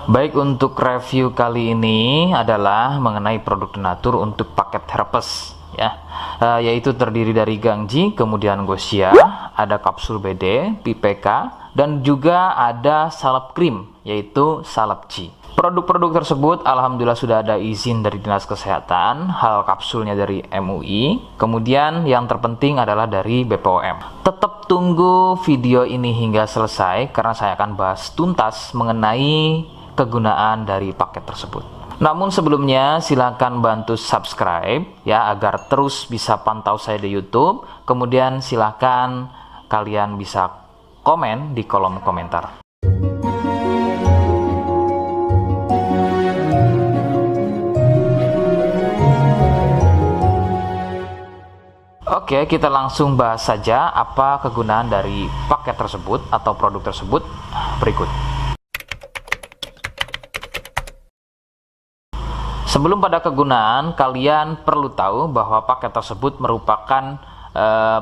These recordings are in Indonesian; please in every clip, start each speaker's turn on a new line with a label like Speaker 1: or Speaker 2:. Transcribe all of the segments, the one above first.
Speaker 1: Baik, untuk review kali ini adalah mengenai produk Denatur untuk paket herpes ya, yaitu terdiri dari Gangji, kemudian Gosia, ada kapsul BD, PPK, dan juga ada salep krim yaitu Salepci. Produk-produk tersebut alhamdulillah sudah ada izin dari Dinas Kesehatan, hal kapsulnya dari MUI, kemudian yang terpenting adalah dari BPOM. Tetap tunggu video ini hingga selesai karena saya akan bahas tuntas mengenai kegunaan dari paket tersebut. Namun sebelumnya silakan bantu subscribe ya agar terus bisa pantau saya di YouTube. Kemudian silakan kalian bisa komen di kolom komentar. Oke, kita langsung bahas saja apa kegunaan dari paket tersebut atau produk tersebut berikut. Sebelum pada kegunaan, kalian perlu tahu bahwa paket tersebut merupakan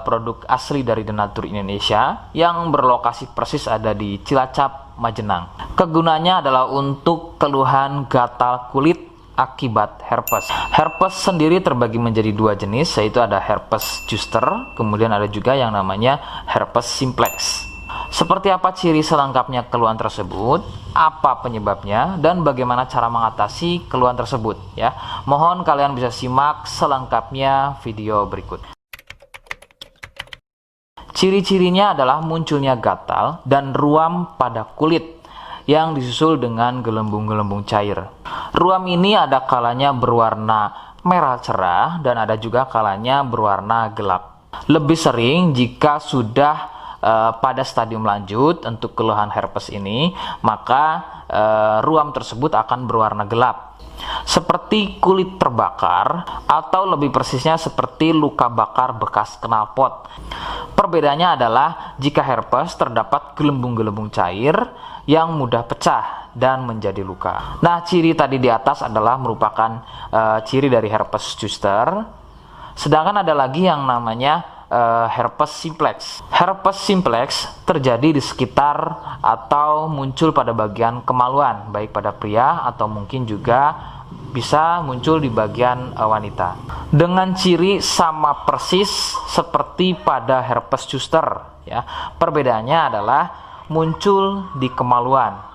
Speaker 1: produk asli dari Denatur Indonesia yang berlokasi persis ada di Cilacap, Majenang. Kegunaannya adalah untuk keluhan gatal kulit akibat herpes. Herpes sendiri terbagi menjadi dua jenis, yaitu ada herpes zoster, kemudian ada juga yang namanya herpes simplex. Seperti apa ciri selengkapnya keluhan tersebut, apa penyebabnya, dan bagaimana cara mengatasi keluhan tersebut ya. Mohon kalian bisa simak selengkapnya video berikut. Ciri-cirinya adalah munculnya gatal dan ruam pada kulit yang disusul dengan gelembung-gelembung cair. Ruam ini ada kalanya berwarna merah cerah dan ada juga kalanya berwarna gelap. Lebih sering jika sudah pada stadium lanjut untuk keluhan herpes ini, maka ruam tersebut akan berwarna gelap seperti kulit terbakar atau lebih persisnya seperti luka bakar bekas knalpot. Perbedaannya adalah jika herpes terdapat gelembung-gelembung cair yang mudah pecah dan menjadi luka. Nah, ciri tadi di atas adalah merupakan ciri dari herpes zoster. Sedangkan ada lagi yang namanya herpes simplex. Herpes simplex terjadi di sekitar atau muncul pada bagian kemaluan, baik pada pria atau mungkin juga bisa muncul di bagian wanita. Dengan ciri sama persis seperti pada herpes zoster ya. Perbedaannya adalah muncul di kemaluan.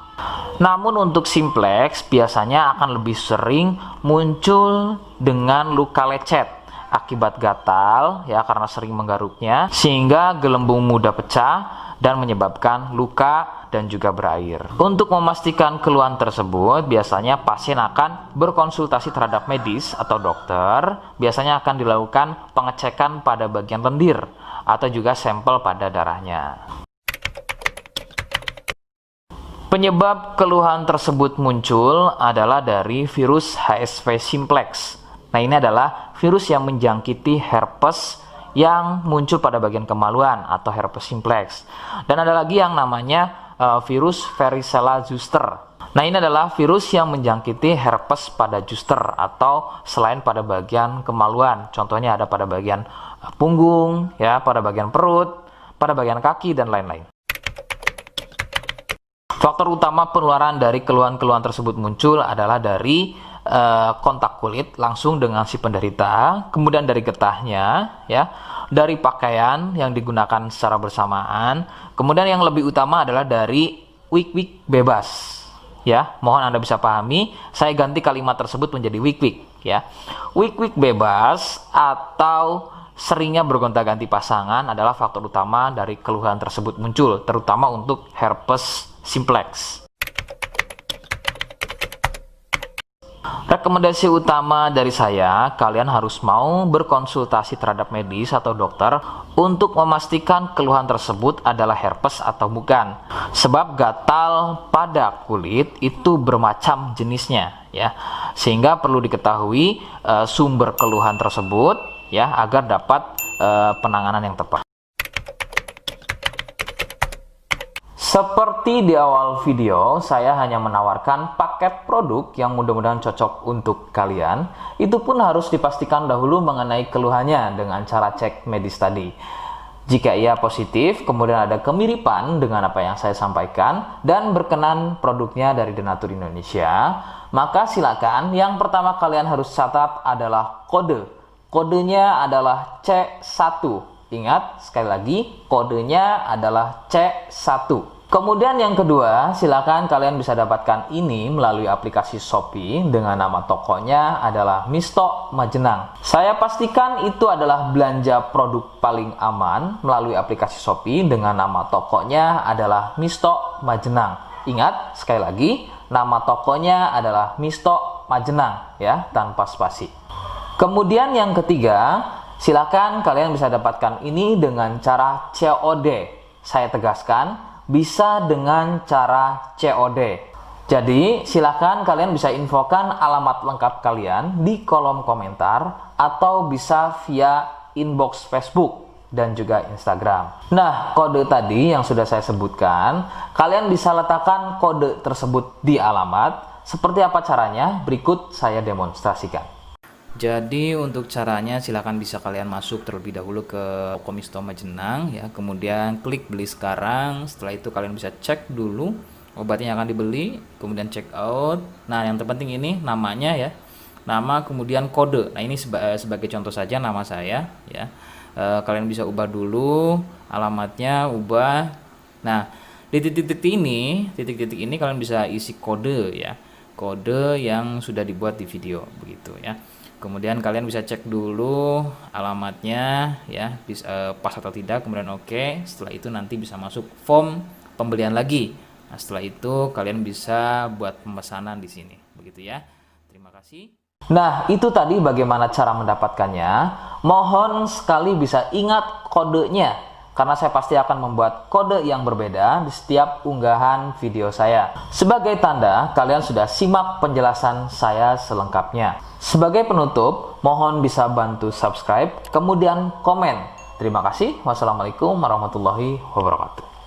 Speaker 1: Namun untuk simplex biasanya akan lebih sering muncul dengan luka lecet akibat gatal ya, karena sering menggaruknya sehingga gelembung mudah pecah dan menyebabkan luka dan juga berair. Untuk memastikan keluhan tersebut, biasanya pasien akan berkonsultasi terhadap medis atau dokter. Biasanya akan dilakukan pengecekan pada bagian lendir atau juga sampel pada darahnya. Penyebab keluhan tersebut muncul adalah dari virus HSV simplex. Nah, ini adalah virus yang menjangkiti herpes yang muncul pada bagian kemaluan atau herpes simplex. Dan ada lagi yang namanya virus varicella zoster. Nah, ini adalah virus yang menjangkiti herpes pada zoster atau selain pada bagian kemaluan. Contohnya ada pada bagian punggung, ya, pada bagian perut, pada bagian kaki, dan lain-lain. Faktor utama penularan dari keluhan-keluhan tersebut muncul adalah dari kontak kulit langsung dengan si penderita, kemudian dari getahnya, ya, dari pakaian yang digunakan secara bersamaan, kemudian yang lebih utama adalah dari wik-wik bebas. Ya, mohon Anda bisa pahami, saya ganti kalimat tersebut menjadi wik-wik. Ya, wik-wik bebas atau seringnya bergonta-ganti pasangan adalah faktor utama dari keluhan tersebut muncul, terutama untuk herpes simplex. Rekomendasi utama dari saya, kalian harus mau berkonsultasi terhadap medis atau dokter untuk memastikan keluhan tersebut adalah herpes atau bukan. Sebab gatal pada kulit itu bermacam jenisnya, ya. Sehingga perlu diketahui sumber keluhan tersebut, ya, agar dapat penanganan yang tepat. Seperti di awal video, saya hanya menawarkan paket produk yang mudah-mudahan cocok untuk kalian. Itu pun harus dipastikan dahulu mengenai keluhannya dengan cara cek medis tadi. Jika ia positif, kemudian ada kemiripan dengan apa yang saya sampaikan dan berkenan produknya dari Denatur Indonesia, maka silakan yang pertama kalian harus catat adalah kode. Kodenya adalah C1. Ingat, sekali lagi, kodenya adalah C1. Kemudian yang kedua, silakan kalian bisa dapatkan ini melalui aplikasi Shopee dengan nama tokonya adalah Misto Majenang. Saya pastikan itu adalah belanja produk paling aman melalui aplikasi Shopee dengan nama tokonya adalah Misto Majenang. Ingat, sekali lagi, nama tokonya adalah Misto Majenang ya, tanpa spasi. Kemudian yang ketiga, silakan kalian bisa dapatkan ini dengan cara COD. Saya tegaskan, bisa dengan cara COD. Jadi, silakan kalian bisa infokan alamat lengkap kalian di kolom komentar atau bisa via inbox Facebook dan juga Instagram. Nah, kode tadi yang sudah saya sebutkan, kalian bisa letakkan kode tersebut di alamat. Seperti apa caranya? Berikut saya demonstrasikan. Jadi untuk caranya silakan bisa kalian masuk terlebih dahulu ke toko Misto Majenang ya, kemudian klik beli sekarang. Setelah itu kalian bisa cek dulu obatnya yang akan dibeli, kemudian check out. Nah, yang terpenting ini namanya ya. Nama kemudian kode. Nah, ini sebagai contoh saja nama saya ya. Kalian bisa ubah dulu alamatnya, ubah. Nah, di titik-titik ini kalian bisa isi kode ya. Kode yang sudah dibuat di video begitu ya. Kemudian kalian bisa cek dulu alamatnya ya, pas atau tidak, kemudian oke. Setelah itu nanti bisa masuk form pembelian lagi. Nah, setelah itu kalian bisa buat pemesanan di sini. Begitu ya. Terima kasih. Nah, itu tadi bagaimana cara mendapatkannya. Mohon sekali bisa ingat kodenya, karena saya pasti akan membuat kode yang berbeda di setiap unggahan video saya. Sebagai tanda, kalian sudah simak penjelasan saya selengkapnya. Sebagai penutup, mohon bisa bantu subscribe, kemudian komen. Terima kasih. Wassalamualaikum warahmatullahi wabarakatuh.